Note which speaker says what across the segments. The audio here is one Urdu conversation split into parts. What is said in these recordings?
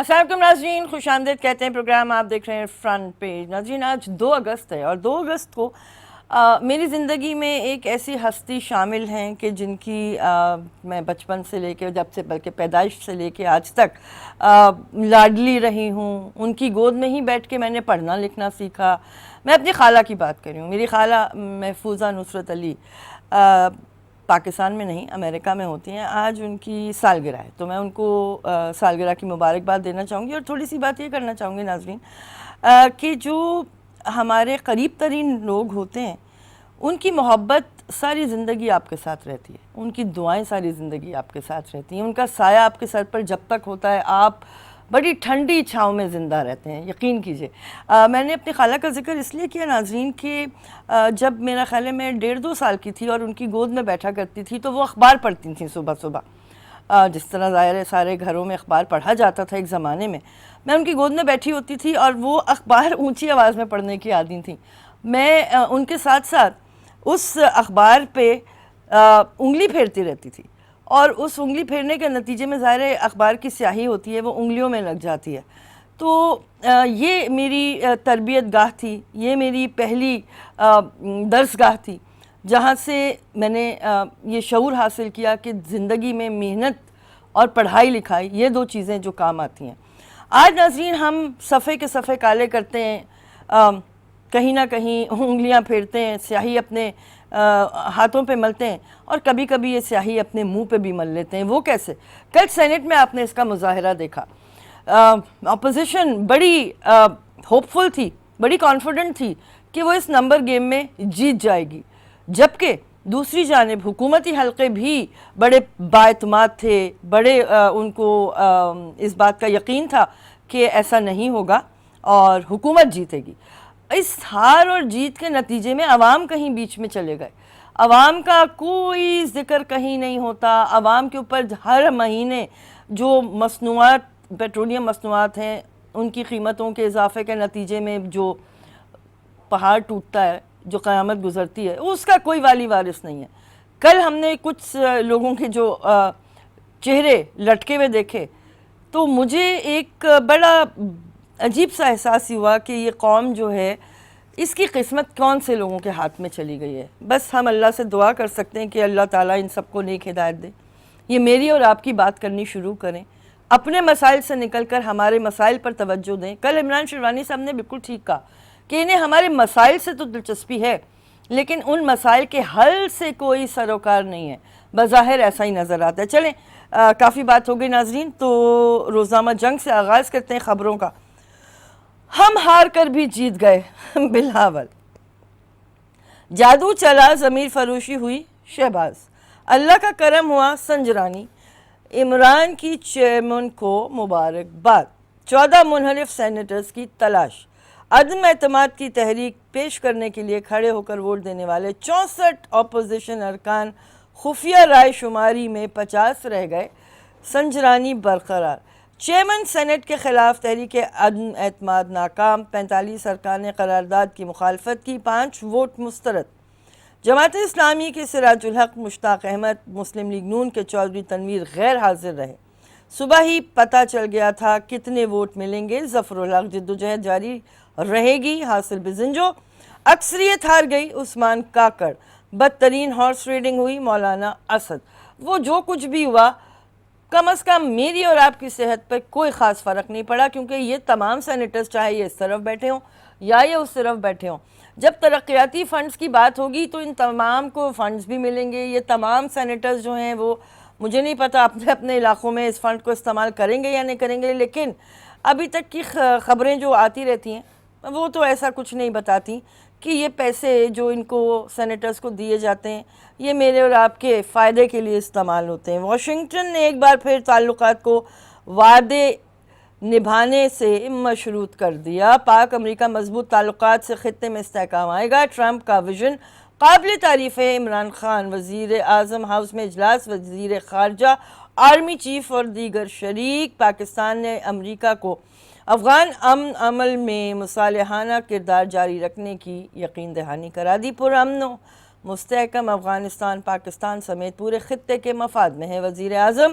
Speaker 1: السلام علیکم ناظرین، خوش آمدید کہتے ہیں پروگرام آپ دیکھ رہے ہیں فرنٹ پیج۔ ناظرین آج 2 اگست ہے اور 2 اگست کو میری زندگی میں ایک ایسی ہستی شامل ہیں کہ جن کی میں بچپن سے لے کے جب سے بلکہ پیدائش سے لے کے آج تک لاڈلی رہی ہوں۔ ان کی گود میں ہی بیٹھ کے میں نے پڑھنا لکھنا سیکھا۔ میں اپنی خالہ کی بات کر رہی ہوں۔ میری خالہ محفوظہ نصرت علی پاکستان میں نہیں امریکہ میں ہوتی ہیں۔ آج ان کی سالگرہ ہے تو میں ان کو سالگرہ کی مبارکباد دینا چاہوں گی، اور تھوڑی سی بات یہ کرنا چاہوں گی ناظرین کہ جو ہمارے قریب ترین لوگ ہوتے ہیں ان کی محبت ساری زندگی آپ کے ساتھ رہتی ہے، ان کی دعائیں ساری زندگی آپ کے ساتھ رہتی ہیں، ان کا سایہ آپ کے سر پر جب تک ہوتا ہے آپ بڑی ٹھنڈی چھاؤں میں زندہ رہتے ہیں، یقین کیجئے۔ میں نے اپنی خالہ کا ذکر اس لیے کیا ناظرین کہ جب میرا خیال ہے میں 1.5-2 سال کی تھی اور ان کی گود میں بیٹھا کرتی تھی تو وہ اخبار پڑھتی تھیں صبح صبح، جس طرح ظاہر ہے سارے گھروں میں اخبار پڑھا جاتا تھا ایک زمانے میں۔ میں ان کی گود میں بیٹھی ہوتی تھی اور وہ اخبار اونچی آواز میں پڑھنے کی عادی تھیں۔ میں ان کے ساتھ ساتھ اس اخبار پہ انگلی پھیرتی رہتی تھی، اور اس انگلی پھیرنے کے نتیجے میں ظاہر ہے اخبار کی سیاہی ہوتی ہے وہ انگلیوں میں لگ جاتی ہے۔ تو یہ میری تربیت گاہ تھی، یہ میری پہلی درس گاہ تھی جہاں سے میں نے یہ شعور حاصل کیا کہ زندگی میں محنت اور پڑھائی لکھائی یہ 2 چیزیں جو کام آتی ہیں۔ آج ناظرین ہم صفحے کے صفحے کالے کرتے ہیں، کہیں نہ کہیں انگلیاں پھیرتے ہیں، سیاہی اپنے ہاتھوں پہ ملتے ہیں، اور کبھی کبھی یہ سیاہی اپنے منہ پہ بھی مل لیتے ہیں۔ وہ کیسے؟ کل سینٹ میں آپ نے اس کا مظاہرہ دیکھا۔ اپوزیشن بڑی ہوپ فل تھی، بڑی کانفیڈنٹ تھی کہ وہ اس نمبر گیم میں جیت جائے گی، جبکہ دوسری جانب حکومتی حلقے بھی بڑے بااعتماد تھے، بڑے ان کو اس بات کا یقین تھا کہ ایسا نہیں ہوگا اور حکومت جیتے گی۔ اس ہار اور جیت کے نتیجے میں عوام کہیں بیچ میں چلے گئے، عوام کا کوئی ذکر کہیں نہیں ہوتا۔ عوام کے اوپر ہر مہینے جو مصنوعات پیٹرولیم مصنوعات ہیں ان کی قیمتوں کے اضافے کے نتیجے میں جو پہاڑ ٹوٹتا ہے، جو قیامت گزرتی ہے، اس کا کوئی والی وارث نہیں ہے۔ کل ہم نے کچھ لوگوں کے جو چہرے لٹکے ہوئے دیکھے تو مجھے ایک بڑا عجیب سا احساس ہوا کہ یہ قوم جو ہے اس کی قسمت کون سے لوگوں کے ہاتھ میں چلی گئی ہے۔ بس ہم اللہ سے دعا کر سکتے ہیں کہ اللہ تعالیٰ ان سب کو نیک ہدایت دے، یہ میری اور آپ کی بات کرنی شروع کریں، اپنے مسائل سے نکل کر ہمارے مسائل پر توجہ دیں۔ کل عمران شیروانی صاحب نے بالکل ٹھیک کہا کہ انہیں ہمارے مسائل سے تو دلچسپی ہے لیکن ان مسائل کے حل سے کوئی سروکار نہیں ہے، بظاہر ایسا ہی نظر آتا ہے۔ چلیں کافی بات ہو گئی ناظرین، تو روزنامہ جنگ سے آغاز کرتے ہیں خبروں کا۔ ہم ہار کر بھی جیت گئے بلاول، جادو چلا ضمیر فروشی ہوئی شہباز، اللہ کا کرم ہوا سنجرانی، عمران کی چیئرمین کو مبارکباد، 14 منحرف سینیٹرز کی تلاش، عدم اعتماد کی تحریک پیش کرنے کے لیے کھڑے ہو کر ووٹ دینے والے 64 اپوزیشن ارکان خفیہ رائے شماری میں 50 رہ گئے، سنجرانی برقرار، چیئرمین سینٹ کے خلاف تحریک عدم اعتماد ناکام، 45 ارکان قرارداد کی مخالفت کی، 5 ووٹ مسترد، جماعت اسلامی کے سراج الحق مشتاق احمد، مسلم لیگ نون کے چودھری تنویر غیر حاضر رہے۔ صبح ہی پتہ چل گیا تھا کتنے ووٹ ملیں گے، ظفر الحق جدوجہد جاری رہے گی، حاصل بزنجو، اکثریت ہار گئی عثمان کاکڑ، بدترین ہارس ریڈنگ ہوئی مولانا اسد۔ وہ جو کچھ بھی ہوا کم از کم میری اور آپ کی صحت پہ کوئی خاص فرق نہیں پڑا، کیونکہ یہ تمام سینیٹرز چاہے یہ اس طرف بیٹھے ہوں یا یہ اس طرف بیٹھے ہوں، جب ترقیاتی فنڈز کی بات ہوگی تو ان تمام کو فنڈز بھی ملیں گے۔ یہ تمام سینیٹرز جو ہیں وہ مجھے نہیں پتا اپنے اپنے علاقوں میں اس فنڈ کو استعمال کریں گے یا نہیں کریں گے، لیکن ابھی تک کی خبریں جو آتی رہتی ہیں وہ تو ایسا کچھ نہیں بتاتی کہ یہ پیسے جو ان کو سینیٹرز کو دیے جاتے ہیں یہ میرے اور آپ کے فائدے کے لیے استعمال ہوتے ہیں۔ واشنگٹن نے ایک بار پھر تعلقات کو وعدے نبھانے سے مشروط کر دیا، پاک امریکہ مضبوط تعلقات سے خطے میں استحکام آئے گا، ٹرمپ کا ویژن قابل تعریف ہے، عمران خان، وزیر اعظم ہاؤس میں اجلاس، وزیر خارجہ، آرمی چیف اور دیگر شریک۔ پاکستان نے امریکہ کو افغان امن عمل میں مصالحانہ کردار جاری رکھنے کی یقین دہانی کرا دی، پرامن و مستحکم افغانستان پاکستان سمیت پورے خطے کے مفاد میں ہے، وزیر اعظم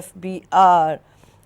Speaker 1: FBR।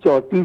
Speaker 2: 34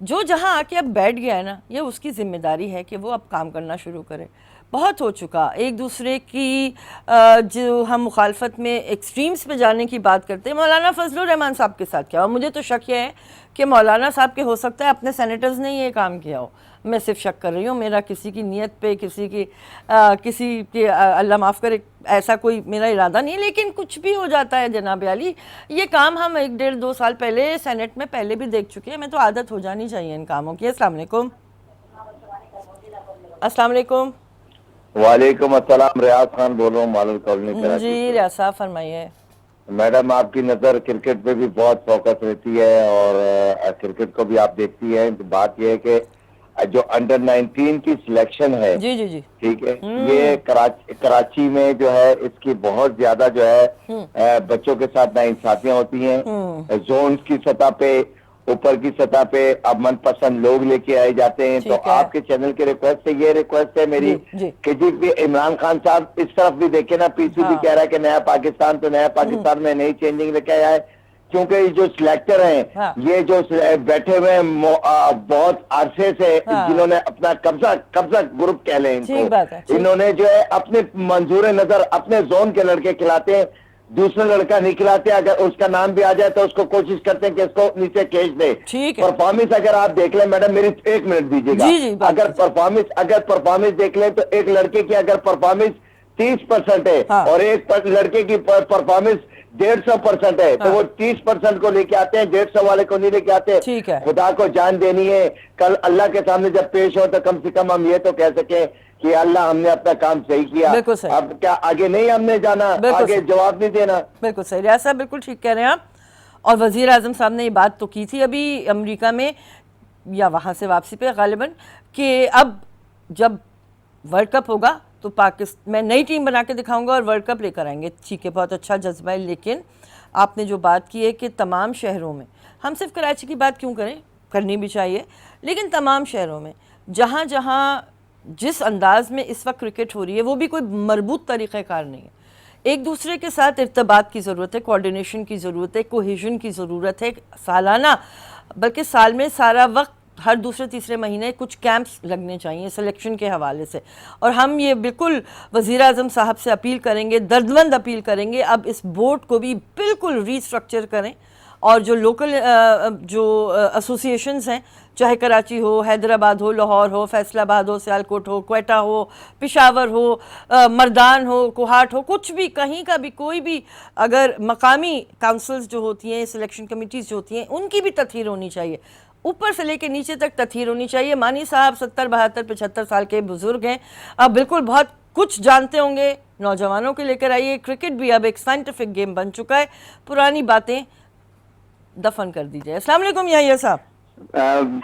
Speaker 1: جو جہاں آ کے اب بیٹھ گیا ہے نا, یہ اس کی ذمہ داری ہے کہ وہ اب کام کرنا شروع کرے. بہت ہو چکا ایک دوسرے کی جو ہم مخالفت میں ایکسٹریمز پہ جانے کی بات کرتے ہیں. مولانا فضل الرحمان صاحب کے ساتھ کیا ہو, مجھے تو شک یہ ہے کہ مولانا صاحب کے ہو سکتا ہے اپنے سینیٹرز نے یہ کام کیا ہو. میں صرف شک کر رہی ہوں, میرا کسی کی نیت پہ کسی کی اللہ معاف کرے ایسا کوئی میرا ارادہ نہیں ہے, لیکن کچھ بھی ہو جاتا ہے جناب عالی. یہ کام ہم 1-1.5-2 سال پہلے سینٹ میں پہلے بھی دیکھ چکے ہیں. ہمیں تو عادت ہو جانی چاہیے ان کاموں کی. السلام علیکم. السلام علیکم.
Speaker 3: وعلیکم السلام. ریاض خان بول رہا ہوں, مالل کالونی کراچی.
Speaker 1: جی ریاض صاحب فرمائیے.
Speaker 3: میڈم آپ کی نظر کرکٹ پہ بھی بہت فوکس رہتی ہے اور کرکٹ کو بھی آپ دیکھتی ہیں. بات یہ ہے کہ جو انڈر 19 کی سلیکشن ہے,
Speaker 1: جی جی جی
Speaker 3: ٹھیک ہے, یہ کراچی میں جو ہے اس کی بہت زیادہ جو ہے بچوں کے ساتھ ناانصافیاں ہوتی ہیں. زونز کی سطح پہ, اوپر کی سطح پہ اب من پسند لوگ لے کے آئے جاتے ہیں. تو آپ کے چینل کی ریکویسٹ ہے, یہ ریکویسٹ ہے میری کہ جی عمران خان صاحب اس طرف بھی دیکھیں نا, پی سی بھی کہہ رہا ہے کہ نیا پاکستان, تو نیا پاکستان میں نئی چینجنگ لے کے آیا ہے. کیونکہ یہ جو سلیکٹر ہیں, یہ جو بیٹھے ہوئے بہت عرصے سے, جنہوں نے اپنا قبضہ گروپ کہہ لیں ان کو, انہوں نے جو ہے اپنے منظور نظر اپنے زون کے لڑکے کھلاتے ہیں, دوسرا لڑکا نہیں کھلاتے. اگر اس کا نام بھی آ جائے تو اس کو کوشش کرتے ہیں کہ اس کو نیچے کھینچ دے. پرفارمنس اگر آپ دیکھ لیں میڈم, میری 1 منٹ دیجیے گا, اگر پرفارمنس دیکھ لیں تو ایک لڑکے کی اگر پرفارمنس 30% ہے اور ایک لڑکے کی پرفارمنس 150% ہے, تو وہ 30% کو لے کے آتے ہیں, 150 والے کو نہیں لے کے آتے. خدا کو جان دینی ہے, کل اللہ کے سامنے جب پیش ہو تو کم سے کم ہم یہ تو کہہ سکیں کہ اللہ ہم نے اپنا کام صحیح کیا. اب کیا آگے نہیں ہم نے جانا, آگے جواب نہیں دینا.
Speaker 1: بالکل صحیح. ریاض صاحب بالکل ٹھیک کہہ رہے ہیں آپ. اور وزیر اعظم صاحب نے یہ بات تو کی تھی ابھی امریکہ میں یا وہاں سے واپسی پہ غالباً, کہ اب جب ورلڈ کپ ہوگا تو پاکستان میں نئی ٹیم بنا کے دکھاؤں گا اور ورلڈ کپ لے کر آئیں گے. ٹھیک ہے, بہت اچھا جذبہ ہے, لیکن آپ نے جو بات کی ہے کہ تمام شہروں میں, ہم صرف کراچی کی بات کیوں کریں, کرنی بھی چاہیے, لیکن تمام شہروں میں جہاں جہاں جس انداز میں اس وقت کرکٹ ہو رہی ہے وہ بھی کوئی مربوط طریقہ کار نہیں ہے. ایک دوسرے کے ساتھ ارتباط کی ضرورت ہے, کوارڈینیشن کی ضرورت ہے, کوہیژن کی ضرورت ہے. سالانہ بلکہ سال میں سارا وقت ہر دوسرے تیسرے مہینے کچھ کیمپس لگنے چاہیے سلیکشن کے حوالے سے. اور ہم یہ بالکل وزیر اعظم صاحب سے اپیل کریں گے, دردمند اپیل کریں گے, اب اس بورڈ کو بھی بالکل ری اسٹرکچر کریں. اور جو لوکل جو ایسوسیشنز ہیں, چاہے کراچی ہو, حیدرآباد ہو, لاہور ہو, فیصل آباد ہو, سیالکوٹ ہو, کوئٹہ ہو, پشاور ہو, مردان ہو, کوہاٹ ہو, کچھ بھی کہیں کا بھی کوئی بھی, اگر مقامی کاؤنسلز جو ہوتی ہیں, سلیکشن کمیٹیز جو ہوتی ہیں, ان کی بھی تطہیر ہونی چاہیے, اوپر سے لے کے نیچے تک تطہیر ہونی چاہیے. مانی صاحب 70 72 75 سال کے بزرگ ہیں, اب بالکل بہت کچھ جانتے ہوں گے. نوجوانوں کے لے کر آئیے. کرکٹ بھی اب ایک سائنٹیفک گیم بن چکا ہے, پرانی باتیں دفن کر دیجئے. السلام علیکم یحییٰ صاحب.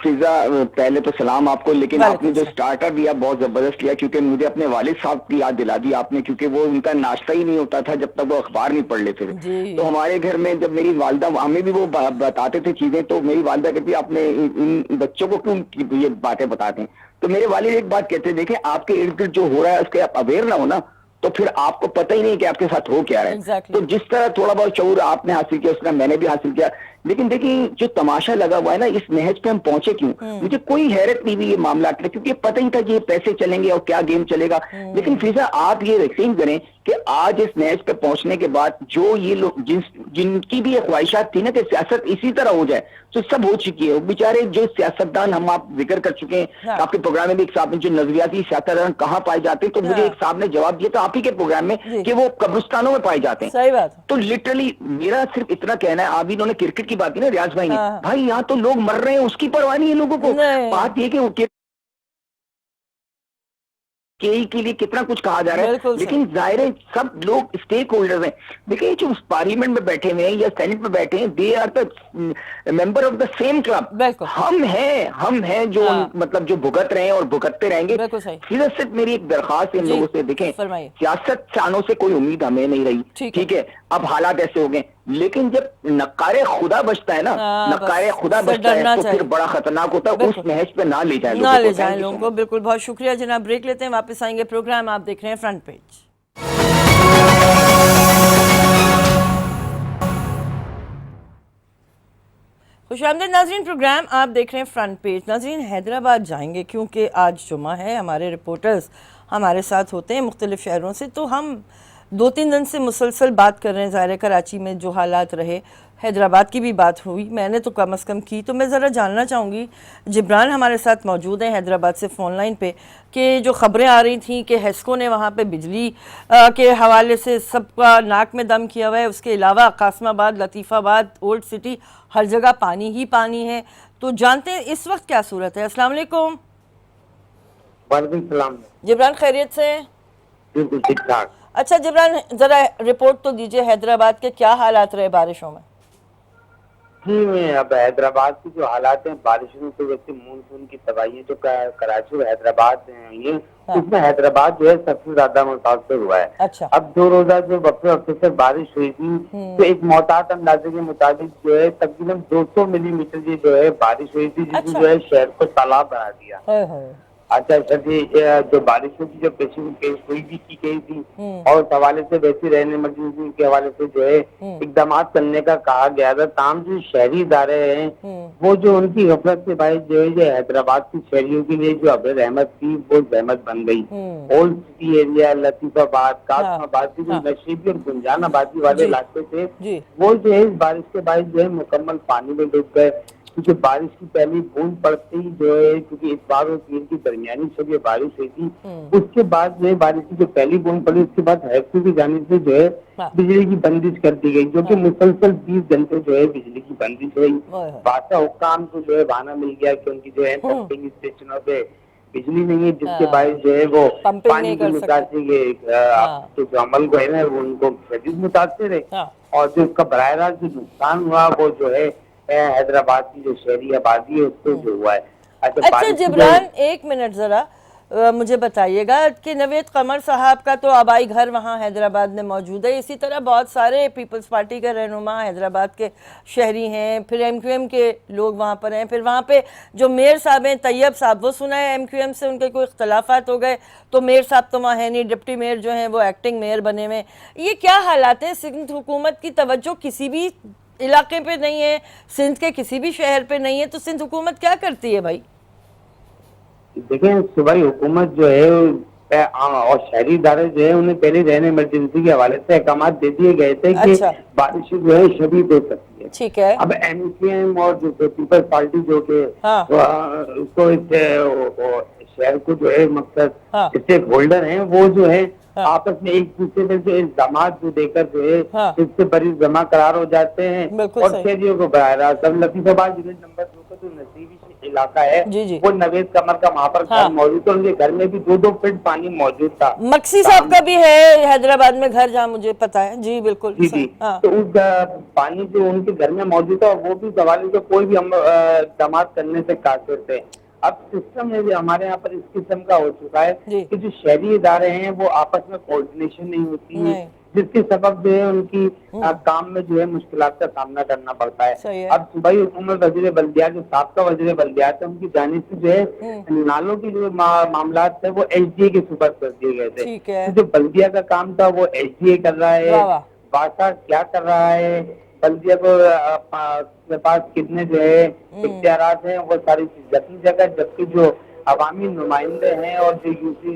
Speaker 4: فضا پہلے تو سلام آپ کو, لیکن آپ نے جو سٹارٹر دیا بہت زبردست کیا, کیونکہ مجھے اپنے والد صاحب کی یاد دلا دی آپ نے, کیونکہ وہ ان کا ناشتہ ہی نہیں ہوتا تھا جب تک وہ اخبار نہیں پڑھ لیتے تھے. تو ہمارے گھر میں جب میری والدہ, ہمیں بھی وہ بتاتے تھے چیزیں, تو میری والدہ کہتی آپ نے ان بچوں کو کیوں یہ باتیں بتاتے ہیں. تو میرے والد ایک بات کہتے ہیں, دیکھیں آپ کے ارد گرد جو ہو رہا ہے اس کے آپ اویئر نہ ہو نا, تو پھر آپ کو پتہ ہی نہیں کہ آپ کے ساتھ ہو کیا رہا ہے. تو جس طرح تھوڑا بہت شعور آپ نے حاصل کیا اس طرح میں نے بھی حاصل کیا. لیکن دیکھیں جو تماشا لگا ہوا ہے نا, اس نہج پہ ہم پہنچے کیوں, مجھے کوئی حیرت نہیں ہوئی یہ معاملات میں, کیونکہ پتہ ہی تھا کہ یہ پیسے چلیں گے اور کیا گیم چلے گا. لیکن فضا آپ یہ یقین کریں کہ آج اس نہج پہ پہنچنے کے بعد جو یہ لوگ جن کی بھی یہ خواہشات تھی نا کہ سیاست اسی طرح ہو جائے, تو سب ہو چکی ہے. وہ بیچارے جو سیاستدان ہم آپ ذکر کر چکے ہیں آپ کے پروگرام میں بھی, ایک صاحب نے جو نظریاتی سیاستدان کہاں پائے جاتے ہیں, تو مجھے ایک صاحب نے جواب دیا تھا آپ ہی کے پروگرام میں کہ وہ قبرستانوں میں پائے جاتے ہیں.
Speaker 1: صحیح بات.
Speaker 4: تو لٹرلی میرا صرف اتنا کہنا ہے, آپ انہوں نے کرکٹ کی بات کی نا ریاض بھائی نے, بھائی یہاں تو لوگ مر رہے ہیں اس کی پرواہ نہیں ہے لوگوں کو. بات یہ کہ کے لیے کتنا کچھ کہا جا رہا ہے, لیکن ظاہر ہے سب لوگ اسٹیک ہولڈرز ہیں. دیکھیں جو پارلیمنٹ میں بیٹھے ہوئے ہیں یا سینٹ میں بیٹھے ہیں, they are the member of the same club. ہم ہیں جو مطلب جو بھگت رہے ہیں اور بھگتتے رہیں گے. صرف میری ایک درخواست ان لوگوں سے, دیکھیں سیاست سانوں سے کوئی امید ہمیں نہیں رہی, ٹھیک ہے, اب حالات ایسے ہو گئے, لیکن جب نقار خدا بچتا ہے نا, نقار خدا بچتا ہے تو پھر بڑا خطرناک ہوتا ہے. اس نہج پہ نہ لے جائیں
Speaker 1: لوگوں کو. بالکل, بہت شکریہ جناب. بریک لیتے ہیں, واپس آئیں گے. پروگرام آپ دیکھ رہے ہیں فرنٹ پیج. خوش آمدید ناظرین، پروگرام آپ دیکھ رہے ہیں فرنٹ پیج۔ ناظرین، حیدرآباد جائیں گے کیونکہ آج جمعہ ہے، ہمارے رپورٹرز ہمارے ساتھ ہوتے ہیں مختلف شہروں سے، تو ہم 2-3 دن سے مسلسل بات کر رہے ہیں۔ ظاہر کراچی میں جو حالات رہے، حیدرآباد کی بھی بات ہوئی، میں نے تو کم از کم کی، تو میں ذرا جاننا چاہوں گی، جبران ہمارے ساتھ موجود ہیں حیدرآباد سے فون لائن پہ، کہ جو خبریں آ رہی تھیں کہ ہیسکو نے وہاں پہ بجلی کے حوالے سے سب کا ناک میں دم کیا ہوا ہے، اس کے علاوہ قاسم آباد، لطیف آباد، اولڈ سٹی، ہر جگہ پانی ہی پانی ہے، تو جانتے ہیں اس وقت کیا صورت ہے۔ السلام علیکم۔
Speaker 2: وعلیکم السلام
Speaker 1: جبران خیریت سے؟
Speaker 2: بالکل ٹھیک ٹھاک۔
Speaker 1: اچھا جبران، ذرا رپورٹ تو دیجئے حیدرآباد کے کیا حالات رہے بارشوں میں؟
Speaker 2: جی میں اب حیدرآباد کی جو حالات ہیں بارشوں کی وجہ سے مونسون کی تباہی جو کراچی اور حیدرآباد ہیں، اس میں حیدرآباد جو ہے سب سے زیادہ متاثر ہوا ہے۔
Speaker 1: اچھا،
Speaker 2: اب 2 روزہ جو وقفے سے بارش ہوئی تھی تو ایک محتاط اندازے کے مطابق جو ہے تقریباً 200 ملی میٹر کی جو ہے بارش ہوئی تھی، جس نے جو ہے شہر کو تالاب بنا دیا۔ اچھا جی، جو بارشوں کی جو پیش گوئی بھی کی گئی تھی اور اس حوالے سے ویسی رہنے ایمرجنسی کے حوالے سے جو ہے اقدامات کرنے کا کہا گیا تھا، تاہم جو شہری ادارے ہیں وہ جو ان کی غفلت سے بھائی جو ہے جو حیدرآباد کی شہریوں کے لیے جو ابر رحمت تھی وہ زحمت بن گئی۔ اولڈ سٹی ایریا، لطیف آباد، قاسم آباد کی جو نشیبی اور گنجان آبادی والے علاقے تھے وہ جو ہے اس بارش کے باعث جو ہے مکمل پانی میں ڈوب گئے، کیونکہ بارش کی پہلی بوند پڑتے ہی جو ہے، کیونکہ اتوار اور پیر کی درمیانی شب یہ بارش ہوئی تھی، اس کے بعد جو ہے بارش کی جو پہلی بوند پڑی اس کے بعد ہیسکو کی جانب سے جو ہے بجلی کی بندش کر دی گئی، جو کہ مسلسل 20 گھنٹے جو ہے بجلی کی بندش ہوئی۔ بادشاہ حکام کو جو ہے بہانہ مل گیا کہ ان کی جو ہے پمپنگ اسٹیشنوں پہ بجلی نہیں ہے، جس کے باعث جو ہے وہ پانی کی نکاسی کے جو عمل کو ہے نا وہ ان کو شدید متاثر ہے، اور جو اس کا براہ راست جو نقصان ہوا وہ جو ہے حیدرآباد کی جو شہری آبادی ہے اس کو جو ہوا ہے۔
Speaker 1: اچھا جبران، ایک منٹ ذرا مجھے بتائیے گا کہ نوید قمر صاحب کا تو آبائی گھر وہاں حیدرآباد میں موجود ہے، اسی طرح بہت سارے پیپلز پارٹی کے رہنما حیدرآباد کے شہری ہیں، پھر ایم کیو ایم کے لوگ وہاں پر ہیں، پھر وہاں پہ جو میئر صاحب ہیں طیب صاحب، وہ سنا ہے ایم کیو ایم سے ان کے کوئی اختلافات ہو گئے تو میئر صاحب تو وہاں ہے نہیں، ڈپٹی میئر جو ہیں وہ ایکٹنگ میئر بنے ہوئے۔ یہ کیا حالات ہیں؟ سندھ حکومت کی توجہ کسی بھی علاقے پہ نہیں ہے، سندھ کے کسی بھی شہر پہ نہیں ہے، تو سندھ حکومت کیا کرتی ہے بھائی؟
Speaker 2: دیکھیں صوبائی حکومت جو ہے اور شہری ادارے جو ہے انہیں پہلے رہنے ایمرجنسی کے حوالے سے احکامات دے دیے گئے تھے کہ بارش جو ہے شدید ہو سکتی ہے۔
Speaker 1: ٹھیک ہے،
Speaker 2: اب ایم کیو ایم اور جو پیپلز پارٹی جو کہ اس کو شہر کو جو ہے مقصد اسٹیک ہولڈر ہیں وہ جو ہے آپس میں ایک دوسرے میں جو الزامات جو دے کر جو ہے اس سے بری جمع قرار ہو جاتے ہیں اور شہریوں کو براہ راست۔ اب لطیف آباد یونٹ نمبر 2 کا جو نصیبی علاقہ ہے وہ نوید قمر کا وہاں پر گھر موجود تھا، ان کے گھر میں بھی 2-2 فٹ پانی موجود تھا۔
Speaker 1: مکسی صاحب کا بھی ہے حیدرآباد میں گھر جہاں مجھے پتا ہے، جی بالکل
Speaker 2: جی، تو اس پانی جو ان کے گھر میں موجود تھا وہ بھی سوال سے کوئی بھی اقدامات کرنے سے قاصر تھے۔ اب سسٹم ہے جو ہمارے یہاں پر اس قسم کا ہو چکا ہے کہ جو شہری ادارے ہیں وہ آپس میں کوارڈینیشن نہیں ہوتی ہے، جس کے سبب جو ہے ان کی کام میں جو ہے مشکلات کا سامنا کرنا پڑتا ہے۔ اب صوبائی حکومت وزیر بلدیات جو سابقہ وزیر بلدیات ہے ان کی جانب سے جو ہے نالوں کے جو معاملات تھے وہ ایس ڈی اے کے سپرد کر دیے گئے تھے۔ جو بلدیہ کا کام تھا وہ ایس ڈی اے کر رہا ہے، بادشاہ کیا کر رہا ہے، بلدیہ کو کے پاس کتنے جو ہے اختیارات ہیں وہ ساری جتنی جگہ، جبکہ جو عوامی نمائندے ہیں اور جو یو سی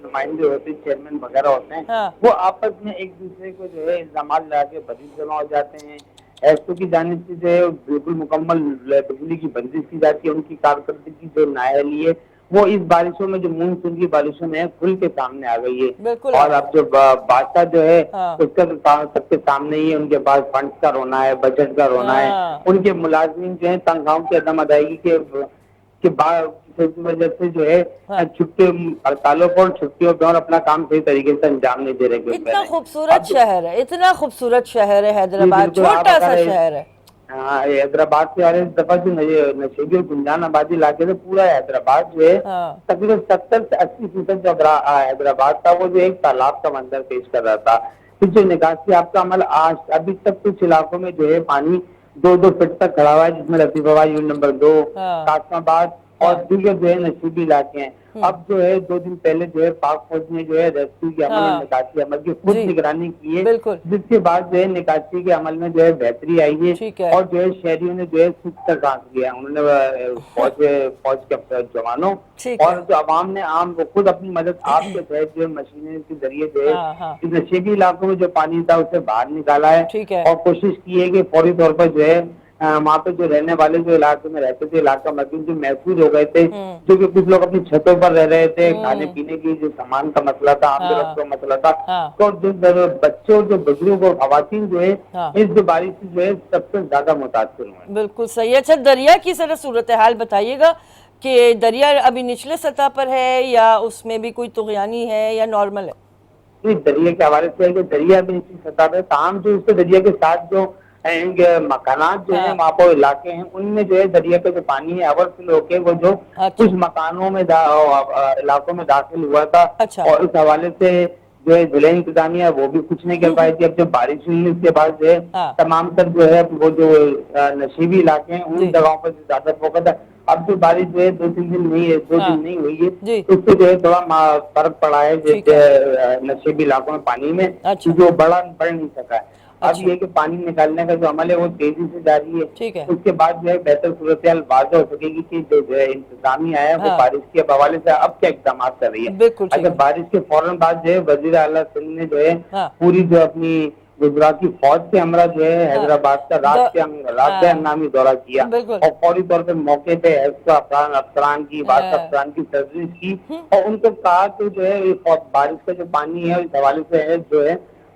Speaker 2: نمائندے ہوتے ہیں، چیئرمین وغیرہ ہوتے ہیں، وہ آپس میں ایک دوسرے کو جو ہے الزامات لگا کے بریز جمع ہو جاتے ہیں۔ ایسو کی جانب سے جو ہے بالکل مکمل بجلی کی بندش کی جاتی ہے، ان کی کارکردگی جو نااہلی ہے وہ اس بارشوں میں جو مونسون کی بارشوں میں کھل کے سامنے آ گئی ہے۔ اور اب جو بادشاہ جو ہے اس کا سب کے سامنے ہی ان کے پاس فنڈز کا رونا ہے، بجٹ کا رونا ہے، ان کے ملازمین جو ہیں تنخواہوں کی عدم ادائیگی کے وجہ سے جو ہے چھٹی ہڑتالوں پر چھٹیوں پہ اور اپنا کام صحیح طریقے سے انجام نہیں دے رہے۔
Speaker 1: اتنا خوبصورت شہر ہے، اتنا خوبصورت شہر ہے حیدرآباد، چھوٹا سا شہر ہے۔
Speaker 2: ہاں، حیدرآباد سے ہر دفعہ جو نشیبی اور گنجان آبادی علاقے سے پورا حیدرآباد جو ہے تقریباً 70 سے 80% جو حیدرآباد تھا وہ جو ایک تالاب کا منظر پیش کر رہا تھا۔ پھر جو نکاسی آپ کا عمل آج ابھی تک کچھ علاقوں میں جو ہے پانی 2-2 فٹ تک کھڑا ہوا ہے، جس میں لطیف آباد یونٹ نمبر 2، قاسم آباد اور دیگر جو ہے نشیبی علاقے ہیں. اب جو ہے 2 دن پہلے جو ہے پاک فوج نے جو ہے ریسکیو کے عمل اور نکاسی عمل کی خود نگرانی کی ہے, جس کے بعد جو ہے نکاسی کے عمل میں جو ہے بہتری آئی ہے, اور جو ہے شہریوں نے جو ہے سکھ کا سانس لیا. انہوں نے فوج کے جوانوں اور جو عوام نے عام وہ خود اپنی مدد آپ کے تحت جو ہے مشینیں کے ذریعے جو ہے نشیبی علاقوں میں جو پانی تھا اسے باہر نکالا ہے, اور کوشش کی ہے کہ فوری طور پر جو ہے وہاں پہ جو رہنے والے جو علاقے میں رہتے تھے, علاقہ مکین جو محفوظ ہو گئے تھے, جو کہ کچھ لوگ اپنی چھتوں پر رہ رہے تھے, کھانے پینے کی جو سامان کا مسئلہ تھا, آمد کا مسئلہ تھا, تو جو بچوں جو بزرگ اور خواتین جو ہے اس جو بارش سے جو ہے سب سے زیادہ متاثر ہوئے.
Speaker 1: بالکل صحیح. اچھا, دریا کی ذرا صورتحال بتائیے گا کہ دریا ابھی نچلے سطح پر ہے یا اس میں بھی کوئی طغیانی ہے یا نارمل ہے؟
Speaker 2: دریا کے حوالے سے ہے کہ دریا بھی نچلی سطح پہ, تاہم جو اس کے دریا کے ساتھ جو مکانات جو ہیں وہاں پر علاقے ہیں ان میں جو ہے دریا کا جو پانی ہے اوور فلو ہو کے وہ جو کچھ مکانوں میں علاقوں میں داخل ہوا تھا, اور اس حوالے سے جو ہے ضلع انتظامیہ وہ بھی کچھ نہیں کر پائی تھی. اب جب بارش ہوئی اس کے بعد جو ہے تمام تر جو ہے وہ جو نشیبی علاقے ہیں ان جگہوں پر زیادہ فوکس ہے. اب جو بارش جو ہے 2-3 دن نہیں ہے, 2 دن نہیں ہوئی ہے, اس سے جو ہے تھوڑا فرق پڑا ہے نشیبی علاقوں میں پانی میں, جو بڑھ نہیں سکا ہے. اب یہ کہ پانی نکالنے کا جو عمل ہے وہ تیزی سے جاری ہے. اس کے بعد جو ہے بہتر صورتحال واضح ہو سکے گی کہ جو ہے انتظامیہ ہے وہ بارش کے حوالے سے اب کیا اقدامات کر رہی ہے. اچھا, بارش کے فوراً بعد جو ہے وزیر اعلیٰ سندھ نے جو ہے پوری جو اپنی گجرات کی فوج کے ہمراہ جو ہے حیدرآباد کا رات کے ہنگامی دورہ کیا, اور فوری طور پہ موقع پہ افسران کی افسران کی تجویز کی, اور ان کو کہا کہ جو ہے بارش کا جو پانی ہے اس حوالے سے جو ہے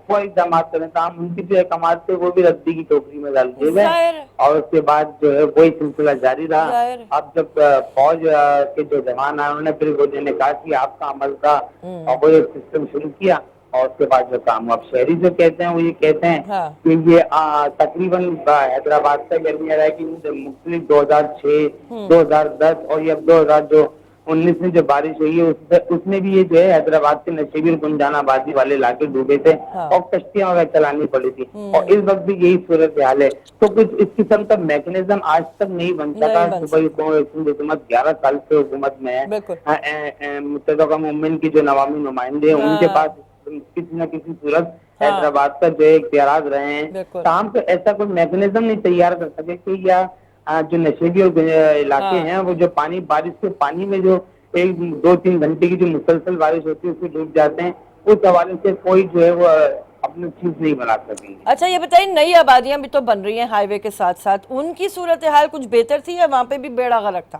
Speaker 2: وہ اقدامات کریں. تاہم ان کی جو احکامات تھے وہ بھی ردی کی ٹوکری میں ڈال دیے گئے, اور اس کے بعد جو ہے وہی سلسلہ جاری رہا. اب جب فوج کے جو جوان آئے انہوں نے پھر وہ نے کہا کہ آپ کا عمل کا اور وہ ایک سسٹم شروع کیا, اور اس کے بعد جو کام اب شہری جو کہتے ہیں وہ یہ کہتے ہیں کہ یہ تقریباً حیدرآباد کا گرمی رہا کہ مختلف 2006, 2010 اور یہ اب 2019 میں جو بارش ہوئی ہے اس میں بھی یہ جو ہے حیدرآباد کے نشیبی اور گنجان آبادی والے علاقے ڈوبے تھے اور کشتیاں وغیرہ چلانی پڑی تھی, اور اس وقت بھی یہی صورتحال ہے. تو کچھ اس قسم کا میکنزم آج تک نہیں بن سکا. صوبائی حکومت 11 سال سے حکومت میں ہے, متحدہ مومن کی جو نوامی نمائندے ہیں ان کے پاس کسی نہ کسی صورت حیدرآباد کا جو اختیارات رہے ہیں, تاہم تو ایسا کوئی میکنزم نہیں تیار کر سکے کہ یا جو نشیبی اور علاقے ہیں وہ جو پانی بارش کے پانی میں جو 1-2-3 گھنٹے کی جو مسلسل بارش ہوتی ہے اس سے ڈوب جاتے ہیں, اس حوالے سے کوئی جو ہے وہ اپنی چیز نہیں بنا سکیں گے.
Speaker 1: اچھا, یہ بتائیے نئی آبادیاں بھی تو بن رہی ہیں ہائی وے کے ساتھ ساتھ, ان کی صورتحال کچھ بہتر تھی یا وہاں پہ بھی بیڑا غرق تھا؟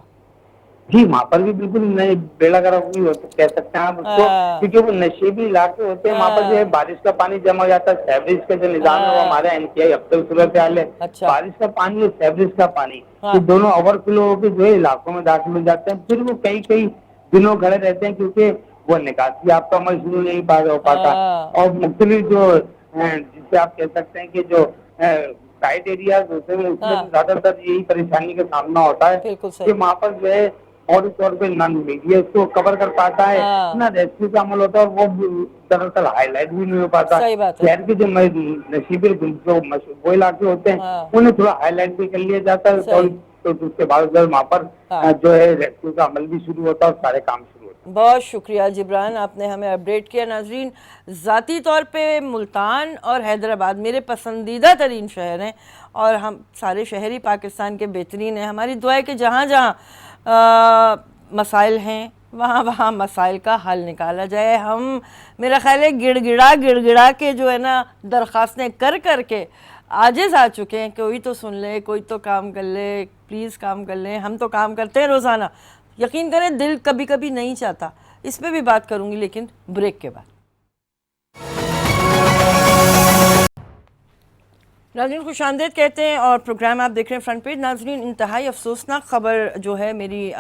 Speaker 2: جی, وہاں پر بھی بالکل نئے بیڑا غرق بھی کہہ سکتے ہیں آپ اس کو, کیونکہ وہ نشیبی علاقے ہوتے ہیں, وہاں پر جو ہے بارش کا پانی جمع ہو جاتا ہے. سیوریج کا جو نظام ہے وہ ہمارا انتہائی ابتر صورتحال ہے. بارش کا پانی اور سیوریج کا پانی یہ دونوں اوور فلو ہو کے جو ہے علاقوں میں داخل ہو جاتے ہیں, پھر وہ کئی دنوں کھڑے رہتے ہیں کیونکہ وہ نکاسی آپ کا عمل شروع نہیں ہو پاتا, اور مختلف جو جسے آپ کہہ سکتے ہیں کہ جو سائڈ ایریاز ہوتے ہیں اس میں زیادہ تر یہی پریشانی کا سامنا ہوتا ہے کہ وہاں پر جو ہے فوری طور پہ نہ میڈیا اس کو کور کر پاتا ہے, نہ ریسکیو کا عمل ہوتا ہے, وہ دراصل ہائی لائٹ بھی نہیں ہو پاتا. شہر کے جو نشیبی وہ علاقے ہوتے ہیں انہیں تھوڑا ہائی لائٹ بھی کر لیا جاتا ہے, تو اس کے بعد وہاں پر جو ہے ریسکیو کا عمل بھی شروع ہوتا ہے اور سارے کام شروع ہوتے ہیں.
Speaker 1: بہت شکریہ جبران, آپ نے ہمیں اپڈیٹ کیا. ناظرین, ذاتی طور پہ ملتان اور حیدرآباد میرے پسندیدہ ترین شہر ہیں, اور ہم سارے شہری پاکستان کے بہترین ہیں. ہماری دعا ہے کہ جہاں جہاں مسائل ہیں وہاں مسائل کا حل نکالا جائے. ہم میرا خیال ہے گڑ گڑا کے جو ہے نا درخواستیں کر کے عاجز آ چکے ہیں. کوئی تو سن لے, کوئی تو کام کر لے, پلیز کام کر لیں. ہم تو کام کرتے ہیں روزانہ, یقین کریں دل کبھی کبھی نہیں چاہتا. اس پہ بھی بات کروں گی لیکن بریک کے بعد. ناظرین خوش آمدید کہتے ہیں اور پروگرام آپ دیکھ رہے ہیں فرنٹ پیج. ناظرین, انتہائی افسوسناک خبر جو ہے میری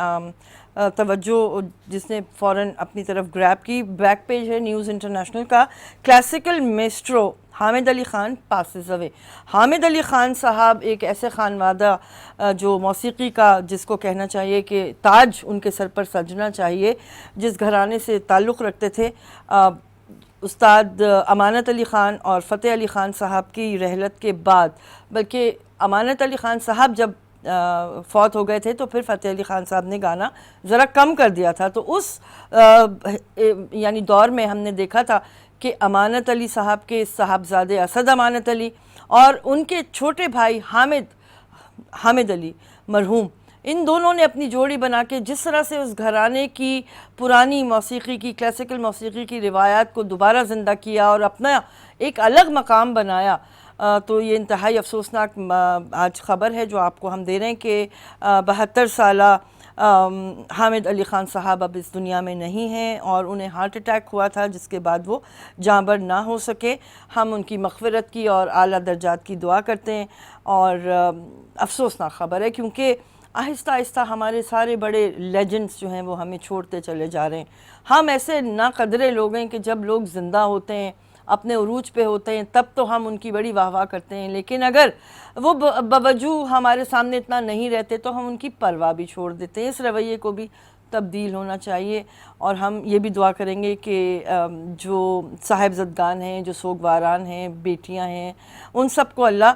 Speaker 1: توجہ جس نے فوراً اپنی طرف گریب کی, بیک پیج ہے نیوز انٹرنیشنل کا. کلاسیکل میسٹرو حامد علی خان پاسز اوے. حامد علی خان صاحب ایک ایسے خانوادہ جو موسیقی کا جس کو کہنا چاہیے کہ تاج ان کے سر پر سجنا چاہیے, جس گھرانے سے تعلق رکھتے تھے. استاد امانت علی خان اور فتح علی خان صاحب کی رحلت کے بعد, بلکہ امانت علی خان صاحب جب فوت ہو گئے تھے تو پھر فتح علی خان صاحب نے گانا ذرا کم کر دیا تھا. تو اس یعنی دور میں ہم نے دیکھا تھا کہ امانت علی صاحب کے صاحبزادے اسد امانت علی اور ان کے چھوٹے بھائی حامد علی مرحوم، ان دونوں نے اپنی جوڑی بنا کے جس طرح سے اس گھرانے کی پرانی موسیقی کی، کلاسیکل موسیقی کی روایات کو دوبارہ زندہ کیا اور اپنا ایک الگ مقام بنایا، تو یہ انتہائی افسوسناک آج خبر ہے جو آپ کو ہم دے رہے ہیں کہ 72 سالہ حامد علی خان صاحب اب اس دنیا میں نہیں ہیں اور انہیں ہارٹ اٹیک ہوا تھا جس کے بعد وہ جاں بر نہ ہو سکے. ہم ان کی مغفرت کی اور اعلیٰ درجات کی دعا کرتے ہیں. اور افسوسناک خبر ہے کیونکہ آہستہ آہستہ ہمارے سارے بڑے لیجنڈز جو ہیں وہ ہمیں چھوڑتے چلے جا رہے ہیں. ہم ایسے ناقدرے لوگ ہیں کہ جب لوگ زندہ ہوتے ہیں، اپنے عروج پہ ہوتے ہیں، تب تو ہم ان کی بڑی واہ واہ کرتے ہیں، لیکن اگر وہ بوجوہ ہمارے سامنے اتنا نہیں رہتے تو ہم ان کی پرواہ بھی چھوڑ دیتے ہیں. اس رویے کو بھی تبدیل ہونا چاہیے. اور ہم یہ بھی دعا کریں گے کہ جو صاحبزدگان ہیں، جو سوگواران ہیں، بیٹیاں ہیں، ان سب کو اللہ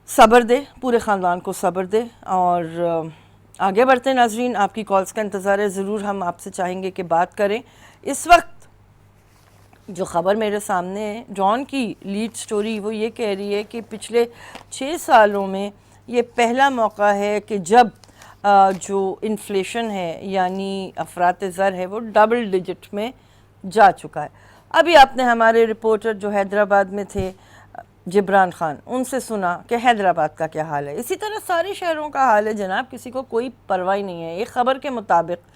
Speaker 1: صبر دے، پورے خاندان کو صبر دے. اور آگے بڑھتے ہیں ناظرین، آپ کی کالز کا انتظار ہے، ضرور ہم آپ سے چاہیں گے کہ بات کریں. اس وقت جو خبر میرے سامنے ہے، ڈان کی لیڈ سٹوری، وہ یہ کہہ رہی ہے کہ پچھلے 6 سالوں میں یہ پہلا موقع ہے کہ جب جو انفلیشن ہے یعنی افراط زر ہے وہ ڈبل ڈیجٹ میں جا چکا ہے. ابھی آپ نے ہمارے رپورٹر جو حیدرآباد میں تھے جبران خان، ان سے سنا کہ حیدرآباد کا کیا حال ہے. اسی طرح سارے شہروں کا حال ہے جناب، کسی کو کوئی پرواہ نہیں ہے. ایک خبر کے مطابق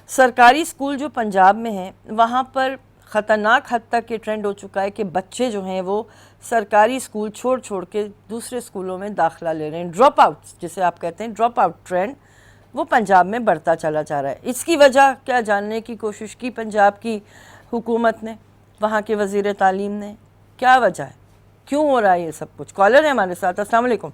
Speaker 1: سرکاری اسکول جو پنجاب میں ہیں وہاں پر خطرناک حد تک یہ ٹرینڈ ہو چکا ہے کہ بچے جو ہیں وہ سرکاری اسکول چھوڑ کے دوسرے اسکولوں میں داخلہ لے رہے ہیں. ڈراپ آؤٹ جسے آپ کہتے ہیں، ڈراپ آؤٹ ٹرینڈ وہ پنجاب میں بڑھتا چلا جا رہا ہے. اس کی وجہ کیا جاننے کی کوشش کی پنجاب کی حکومت نے، وہاں کے وزیر تعلیم نے، کیا وجہ ہے، کیوں ہو رہا ہے یہ سب کچھ؟ کالر ہے ہمارے ساتھ. السلام علیکم.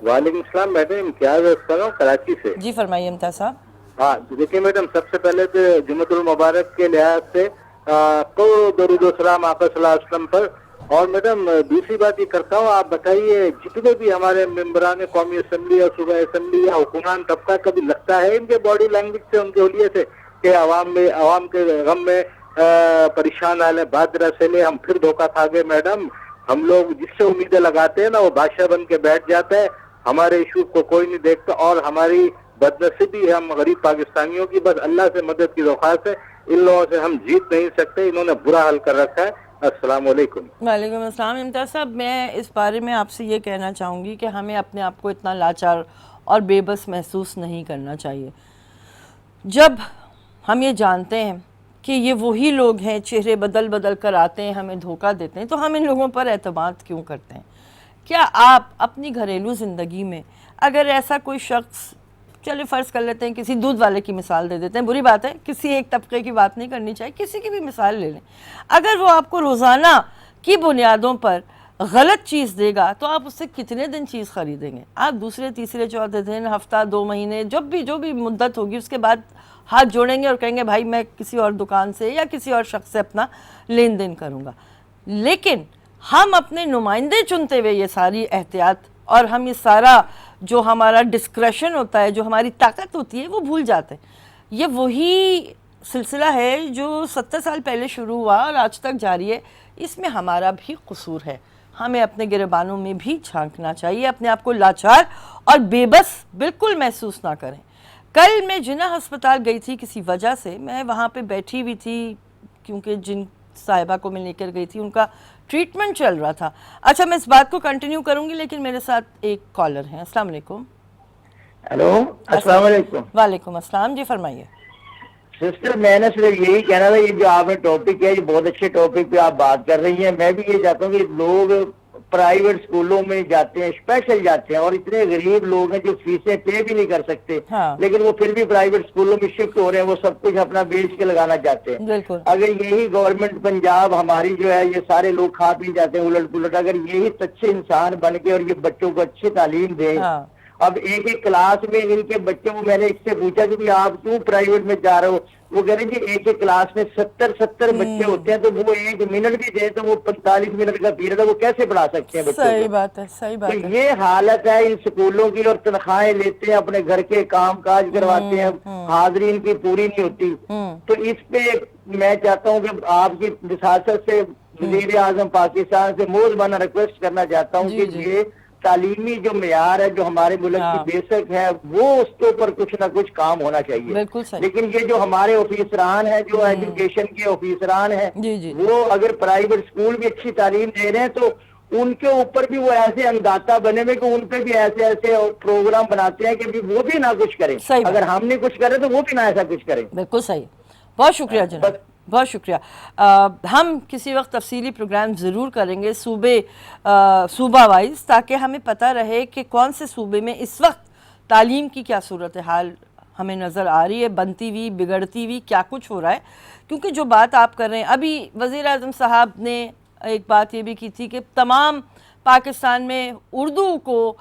Speaker 5: وعلیکم السلام میڈم، امتیاز کر رہا ہوں کراچی سے.
Speaker 1: جی فرمائیے امتیاز صاحب.
Speaker 5: ہاں دیکھیے میڈم، سب سے پہلے تو جمعۃ المبارک کے لحاظ سے کو درود و سلام آقا صلی اللہ علیہ وسلم پر. اور میڈم دوسری بات یہ کرتا ہوں، آپ بتائیے جتنے بھی ہمارے ممبران قومی اسمبلی اور صوبہ اسمبلی یا حکمران طبقہ کبھی لگتا ہے ان کے باڈی لینگویج سے، ان کے حلیے سے کہ عوام کے غم میں پریشان آلے بادرہ سے لے ہم پھر دھوکہ کھا گئے. میڈم ہم لوگ جس سے امیدیں لگاتے ہیں نا وہ بادشاہ بن کے بیٹھ جاتا ہے، ہمارے ایشو کو کوئی نہیں دیکھتا. اور ہماری بدنصیبی ہے ہم غریب پاکستانیوں کی، بس اللہ سے مدد کی درخواست ہے. ان لوگوں سے ہم جیت نہیں سکتے، انہوں نے برا حل کر رکھا ہے. السلام علیکم.
Speaker 1: وعلیکم السلام. امتیاز صاحب میں اس بارے میں آپ سے یہ کہنا چاہوں گی کہ ہمیں اپنے آپ کو اتنا لاچار اور بے بس محسوس نہیں کرنا چاہیے. جب ہم یہ جانتے ہیں کہ یہ وہی لوگ ہیں، چہرے بدل کر آتے ہیں، ہمیں دھوکہ دیتے ہیں، تو ہم ان لوگوں پر اعتماد کیوں کرتے ہیں؟ کیا آپ اپنی گھریلو زندگی میں اگر ایسا کوئی شخص، چلے فرض کر لیتے ہیں کسی دودھ والے کی مثال دے دیتے ہیں، بری بات ہے، کسی ایک طبقے کی بات نہیں کرنی چاہیے، کسی کی بھی مثال لے لیں، اگر وہ آپ کو روزانہ کی بنیادوں پر غلط چیز دے گا تو آپ اس سے کتنے دن چیز خریدیں گے؟ آپ دوسرے تیسرے چوتھے دن، ہفتہ، 2 مہینے، جو بھی مدت ہوگی اس کے بعد ہاتھ جوڑیں گے اور کہیں گے بھائی میں کسی اور دکان سے یا کسی اور شخص سے اپنا لین دین کروں گا. لیکن ہم اپنے نمائندے چنتے ہوئے یہ ساری احتیاط اور ہم یہ سارا جو ہمارا ڈسکریشن ہوتا ہے، جو ہماری طاقت ہوتی ہے، وہ بھول جاتے ہیں. یہ وہی سلسلہ ہے جو 70 سال پہلے شروع ہوا اور آج تک جاری ہے. اس میں ہمارا بھی قصور ہے. ہمیں اپنے گریبانوں میں بھی جھانکنا چاہیے، اپنے آپ کو لاچار اور بے بس بالکل محسوس نہ کریں. کل میں جناح ہسپتال گئی تھی کسی وجہ سے، میں وہاں پہ بیٹھی ہوئی تھی کیونکہ جن صاحبہ کو میں لے کر گئی تھی ان کا ٹریٹمنٹ چل رہا تھا. اچھا میں اس بات کو کنٹینیو کروں گی لیکن میرے ساتھ ایک کالر ہیں. السلام علیکم.
Speaker 3: ہیلو السلام علیکم.
Speaker 1: وعلیکم السلام. جی فرمائیے.
Speaker 3: سسٹر میں نے صرف یہی کہنا تھا، یہ جو آپ نے ٹاپک ہے یہ بہت اچھے ٹاپک پہ آپ بات کر رہی ہیں. میں بھی یہ چاہتا ہوں کہ لوگ پرائیویٹ اسکولوں میں جاتے ہیں، اسپیشل جاتے ہیں، اور اتنے غریب لوگ ہیں جو فیسیں پے بھی نہیں کر سکتے، لیکن وہ پھر بھی پرائیویٹ اسکولوں میں شفٹ ہو رہے ہیں، وہ سب کچھ اپنا بیچ کے لگانا چاہتے ہیں. اگر یہی گورنمنٹ پنجاب ہماری جو ہے یہ سارے لوگ کھا پی جاتے ہیں الٹ پلٹ، اگر یہی اچھے انسان بن کے اور یہ بچوں کو اچھی تعلیم دیں. اب ایک کلاس میں ان کے بچوں کو میں نے اس سے پوچھا کہ آپ کیوں پرائیویٹ میں جا رہے ہو، وہ کہہ رہے جی ایک ایک کلاس میں 70 بچے ہوتے ہیں تو وہ 1 منٹ بھی دے تو وہ 45 منٹ کا پیریڈ ہے وہ کیسے پڑھا سکتے ہیں بچوں کو؟
Speaker 1: صحیح بات ہے، صحیح بات
Speaker 3: تو
Speaker 1: ہے.
Speaker 3: یہ حالت ہے ان سکولوں کی، اور تنخواہیں لیتے ہیں، اپنے گھر کے کام کاج کرواتے ہیں، حاضرین کی پوری نہیں ہوتی. تو اس پہ میں چاہتا ہوں کہ آپ کی رساست سے وزیر اعظم پاکستان سے موزبانہ ریکویسٹ کرنا چاہتا ہوں کہ یہ تعلیمی جو معیار ہے جو ہمارے ملک کی بیسک ہے وہ اس کے اوپر کچھ نہ کچھ کام ہونا چاہیے.
Speaker 1: بالکل صحیح.
Speaker 3: لیکن یہ جو ہمارے آفیسران ہیں، جو ایجوکیشن کے آفیسران ہیں، وہ اگر پرائیویٹ اسکول بھی اچھی تعلیم دے رہے ہیں تو ان کے اوپر بھی وہ ایسے انداتا بنے ہوئے کہ ان پہ بھی ایسے پروگرام بناتے ہیں کہ وہ بھی نہ کچھ کریں. اگر ہم نہیں کچھ کریں تو وہ بھی نہ ایسا کچھ کریں.
Speaker 1: بالکل صحیح. بہت شکریہ جناب، بہت شکریہ. ہم کسی وقت تفصیلی پروگرام ضرور کریں گے صوبہ وائز، تاکہ ہمیں پتہ رہے کہ کون سے صوبے میں اس وقت تعلیم کی کیا صورتحال ہمیں نظر آ رہی ہے، بنتی ہوئی، بگڑتی ہوئی، کیا کچھ ہو رہا ہے. کیونکہ جو بات آپ کر رہے ہیں، ابھی وزیر اعظم صاحب نے ایک بات یہ بھی کی تھی کہ تمام پاکستان میں اردو کو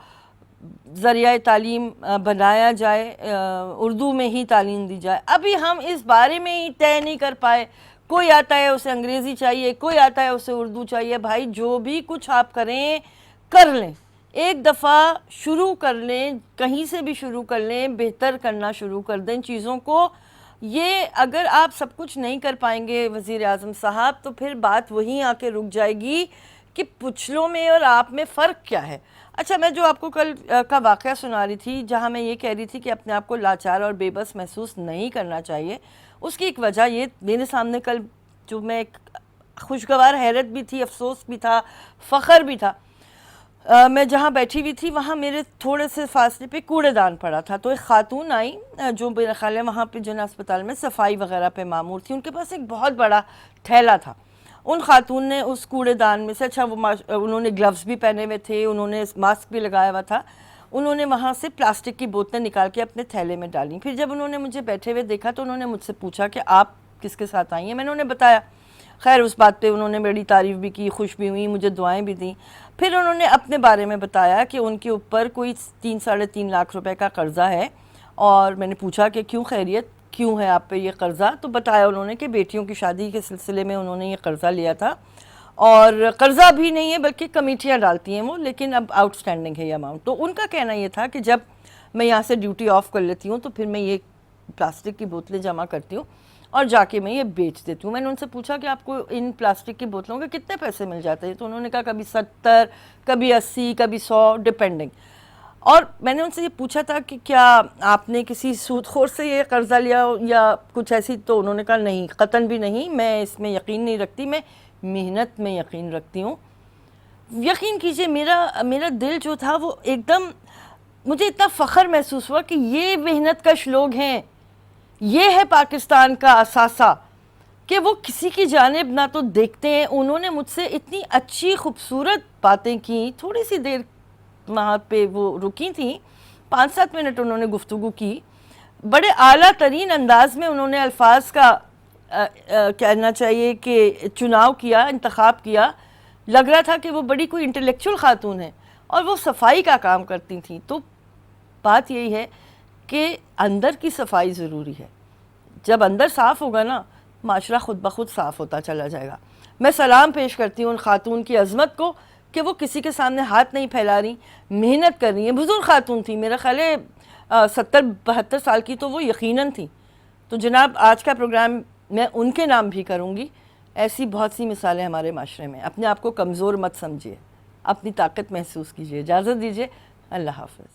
Speaker 1: ذریعہ تعلیم بنایا جائے، اردو میں ہی تعلیم دی جائے. ابھی ہم اس بارے میں ہی طے نہیں کر پائے. کوئی آتا ہے اسے انگریزی چاہیے، کوئی آتا ہے اسے اردو چاہیے. بھائی جو بھی کچھ آپ کریں کر لیں، ایک دفعہ شروع کر لیں، کہیں سے بھی شروع کر لیں، بہتر کرنا شروع کر دیں چیزوں کو. یہ اگر آپ سب کچھ نہیں کر پائیں گے وزیر اعظم صاحب تو پھر بات وہیں آ کے رک جائے گی کہ پچھلوں میں اور آپ میں فرق کیا ہے. اچھا، میں جو آپ کو کل کا واقعہ سنا رہی تھی جہاں میں یہ کہہ رہی تھی کہ اپنے آپ کو لاچار اور بے بس محسوس نہیں کرنا چاہیے، اس کی ایک وجہ یہ میرے سامنے کل جو میں ایک خوشگوار حیرت بھی تھی، افسوس بھی تھا، فخر بھی تھا. میں جہاں بیٹھی ہوئی تھی وہاں میرے تھوڑے سے فاصلے پہ کوڑے دان پڑا تھا. تو ایک خاتون آئی جو میرا خیال ہے وہاں پہ جن اسپتال میں صفائی وغیرہ پہ مامور تھی. ان کے پاس ایک بہت بڑا تھیلا تھا. ان خاتون نے اس کوڑے دان میں سے، اچھا وہ انہوں نے گلوز بھی پہنے ہوئے تھے، انہوں نے ماسک بھی لگایا ہوا تھا، انہوں نے وہاں سے پلاسٹک کی بوتلیں نکال کے اپنے تھیلے میں ڈالیں. پھر جب انہوں نے مجھے بیٹھے ہوئے دیکھا تو انہوں نے مجھ سے پوچھا کہ آپ کس کے ساتھ آئی ہیں. میں نے انہیں بتایا. خیر اس بات پہ انہوں نے میری تعریف بھی کی، خوش بھی ہوئی، مجھے دعائیں بھی دیں. پھر انہوں نے اپنے بارے میں بتایا کہ ان کے اوپر کوئی 3-3.5 لاکھ روپے کا قرضہ ہے. اور میں نے پوچھا کہ کیوں، خیریت کیوں ہے آپ پہ یہ قرضہ؟ تو بتایا انہوں نے کہ بیٹیوں کی شادی کے سلسلے میں انہوں نے یہ قرضہ لیا تھا، اور قرضہ بھی نہیں ہے بلکہ کمیٹیاں ڈالتی ہیں وہ، لیکن اب آؤٹ سٹینڈنگ ہے یہ اماؤنٹ. تو ان کا کہنا یہ تھا کہ جب میں یہاں سے ڈیوٹی آف کر لیتی ہوں تو پھر میں یہ پلاسٹک کی بوتلیں جمع کرتی ہوں اور جا کے میں یہ بیچ دیتی ہوں. میں نے ان سے پوچھا کہ آپ کو ان پلاسٹک کی بوتلوں کے کتنے پیسے مل جاتے ہیں؟ تو انہوں نے کہا کبھی 70، کبھی 80، کبھی 100 ڈپینڈنگ. اور میں نے ان سے یہ پوچھا تھا کہ کیا آپ نے کسی سود خور سے یہ قرضہ لیا یا کچھ ایسی؟ تو انہوں نے کہا نہیں، قطعاً بھی نہیں، میں اس میں یقین نہیں رکھتی، میں محنت میں یقین رکھتی ہوں. یقین کیجئے میرا دل جو تھا وہ ایک دم، مجھے اتنا فخر محسوس ہوا کہ یہ محنت کش لوگ ہیں، یہ ہے پاکستان کا اثاثہ کہ وہ کسی کی جانب نہ تو دیکھتے ہیں. انہوں نے مجھ سے اتنی اچھی خوبصورت باتیں کی. تھوڑی سی دیر وہاں پہ وہ رکی تھیں، 5-7 منٹ انہوں نے گفتگو کی. بڑے اعلیٰ ترین انداز میں انہوں نے الفاظ کا کہنا چاہیے کہ چناؤ کیا، انتخاب کیا. لگ رہا تھا کہ وہ بڑی کوئی انٹلیکچوئل خاتون ہیں اور وہ صفائی کا کام کرتی تھیں. تو بات یہی ہے کہ اندر کی صفائی ضروری ہے. جب اندر صاف ہوگا نا، معاشرہ خود بخود صاف ہوتا چلا جائے گا. میں سلام پیش کرتی ہوں ان خاتون کی عظمت کو کہ وہ کسی کے سامنے ہاتھ نہیں پھیلا رہی، محنت کر رہی ہیں. بزرگ خاتون تھیں، میرا خیال ہے 70-72 سال کی تو وہ یقیناً تھیں. تو جناب آج کا پروگرام میں ان کے نام بھی کروں گی. ایسی بہت سی مثالیں ہمارے معاشرے میں. اپنے آپ کو کمزور مت سمجھیے، اپنی طاقت محسوس کیجیے. اجازت دیجیے، اللہ حافظ.